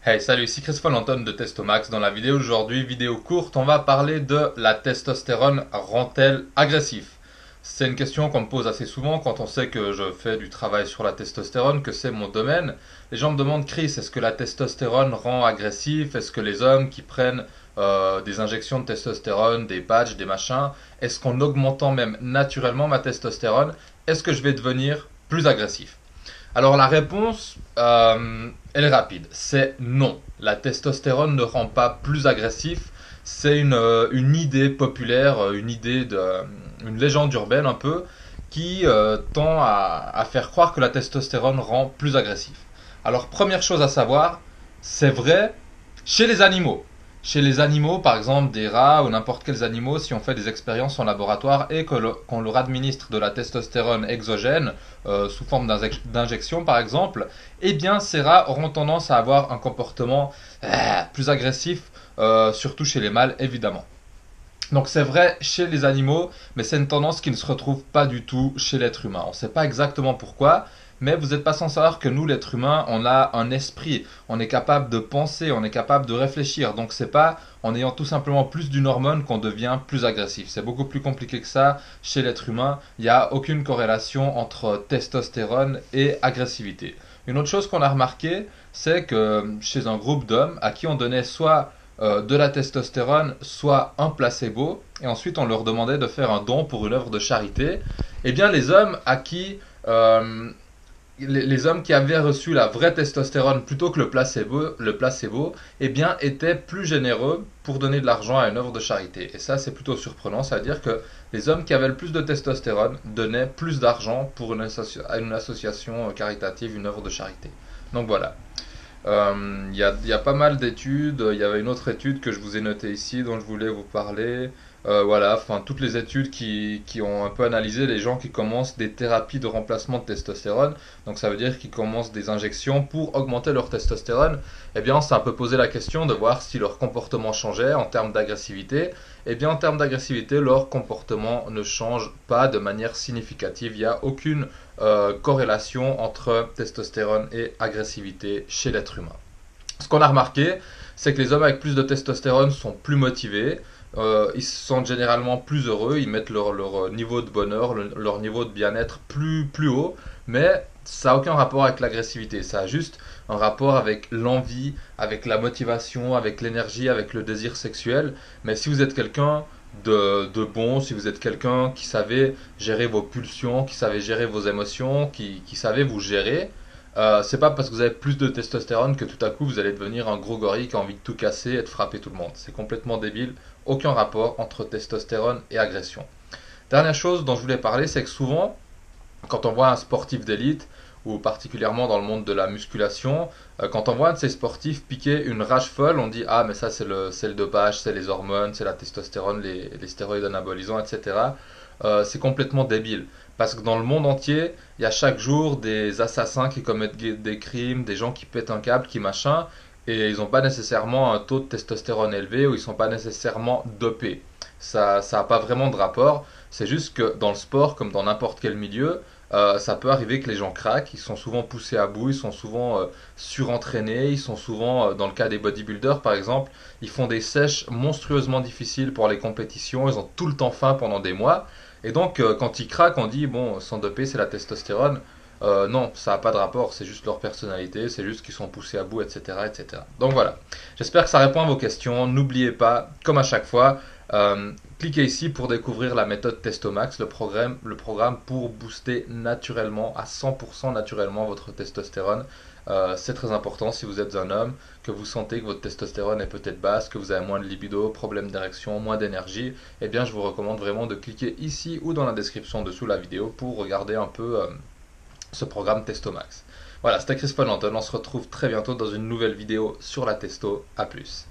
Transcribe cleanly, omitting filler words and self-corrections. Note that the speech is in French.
Hey, salut, ici Chris Anton de Testomax. Dans la vidéo d'aujourd'hui, vidéo courte, on va parler de la testostérone rend-elle agressif? C'est une question qu'on me pose assez souvent quand on sait que je fais du travail sur la testostérone, que c'est mon domaine. Les gens me demandent, Chris, est-ce que la testostérone rend agressif? Est-ce que les hommes qui prennent des injections de testostérone, des patchs, des machins, est-ce qu'en augmentant même naturellement ma testostérone, est-ce que je vais devenir plus agressif? Alors la réponse, elle est rapide. C'est non. La testostérone ne rend pas plus agressif. C'est une idée populaire, une légende urbaine un peu, qui tend à faire croire que la testostérone rend plus agressif. Alors première chose à savoir, c'est vrai chez les animaux. Chez les animaux, par exemple des rats ou n'importe quels animaux, si on fait des expériences en laboratoire et qu'on leur administre de la testostérone exogène, sous forme d'injection par exemple, eh bien ces rats auront tendance à avoir un comportement plus agressif, surtout chez les mâles évidemment. Donc c'est vrai chez les animaux, mais c'est une tendance qui ne se retrouve pas du tout chez l'être humain. On ne sait pas exactement pourquoi, mais vous n'êtes pas sans savoir que nous, l'être humain, on a un esprit, on est capable de penser, on est capable de réfléchir. Donc c'est pas en ayant tout simplement plus d'une hormone qu'on devient plus agressif. C'est beaucoup plus compliqué que ça chez l'être humain. Il n'y a aucune corrélation entre testostérone et agressivité. Une autre chose qu'on a remarqué, c'est que chez un groupe d'hommes à qui on donnait soit de la testostérone, soit un placebo, et ensuite on leur demandait de faire un don pour une œuvre de charité, eh bien les hommes à qui les hommes qui avaient reçu la vraie testostérone plutôt que le placebo, eh bien, étaient plus généreux pour donner de l'argent à une œuvre de charité. Et ça, c'est plutôt surprenant. Ça veut dire que les hommes qui avaient le plus de testostérone donnaient plus d'argent pour à une association caritative, une œuvre de charité. Donc voilà. Il y a pas mal d'études. Il y avait une autre étude que je vous ai notée ici dont je voulais vous parler. Voilà, enfin toutes les études qui ont un peu analysé les gens qui commencent des thérapies de remplacement de testostérone. Donc ça veut dire qu'ils commencent des injections pour augmenter leur testostérone. Eh bien, ça a un peu posé la question de voir si leur comportement changeait en termes d'agressivité. Eh bien, en termes d'agressivité, leur comportement ne change pas de manière significative. Il n'y a aucune corrélation entre testostérone et agressivité chez l'être humain. Ce qu'on a remarqué, c'est que les hommes avec plus de testostérone sont plus motivés, ils se sentent généralement plus heureux, ils mettent leur niveau de bonheur, leur niveau de bien-être plus haut, mais ça n'a aucun rapport avec l'agressivité, ça a juste un rapport avec l'envie, avec la motivation, avec l'énergie, avec le désir sexuel. Mais si vous êtes quelqu'un de bon, si vous êtes quelqu'un qui savait gérer vos pulsions, qui savait gérer vos émotions, qui savait vous gérer, c'est pas parce que vous avez plus de testostérone que tout à coup vous allez devenir un gros gorille qui a envie de tout casser et de frapper tout le monde. C'est complètement débile, aucun rapport entre testostérone et agression. Dernière chose dont je voulais parler, c'est que souvent, quand on voit un sportif d'élite, ou particulièrement dans le monde de la musculation, quand on voit un de ces sportifs piquer une rage folle, on dit ah mais ça c'est le dopage, c'est les hormones, c'est la testostérone, les stéroïdes anabolisants, etc. C'est complètement débile. Parce que dans le monde entier, il y a chaque jour des assassins qui commettent des crimes, des gens qui pètent un câble, qui machin, et ils n'ont pas nécessairement un taux de testostérone élevé ou ils ne sont pas nécessairement dopés. Ça n'a pas vraiment de rapport. C'est juste que dans le sport, comme dans n'importe quel milieu, ça peut arriver que les gens craquent. Ils sont souvent poussés à bout, ils sont souvent surentraînés, ils sont souvent, dans le cas des bodybuilders par exemple, ils font des sèches monstrueusement difficiles pour les compétitions. Ils ont tout le temps faim pendant des mois. Et donc, quand ils craquent, on dit, bon, sans doper, c'est la testostérone. Non, ça n'a pas de rapport, c'est juste leur personnalité, c'est juste qu'ils sont poussés à bout, etc., etc. Donc voilà, j'espère que ça répond à vos questions. N'oubliez pas, comme à chaque fois, cliquez ici pour découvrir la méthode Testomax, le programme pour booster naturellement, à 100% naturellement, votre testostérone. C'est très important si vous êtes un homme, que vous sentez que votre testostérone est peut-être basse, que vous avez moins de libido, problème d'érection, moins d'énergie. Eh bien, je vous recommande vraiment de cliquer ici ou dans la description dessous la vidéo pour regarder un peu ce programme Testomax. Voilà, c'était Chris Anton, on se retrouve très bientôt dans une nouvelle vidéo sur la testo. A plus.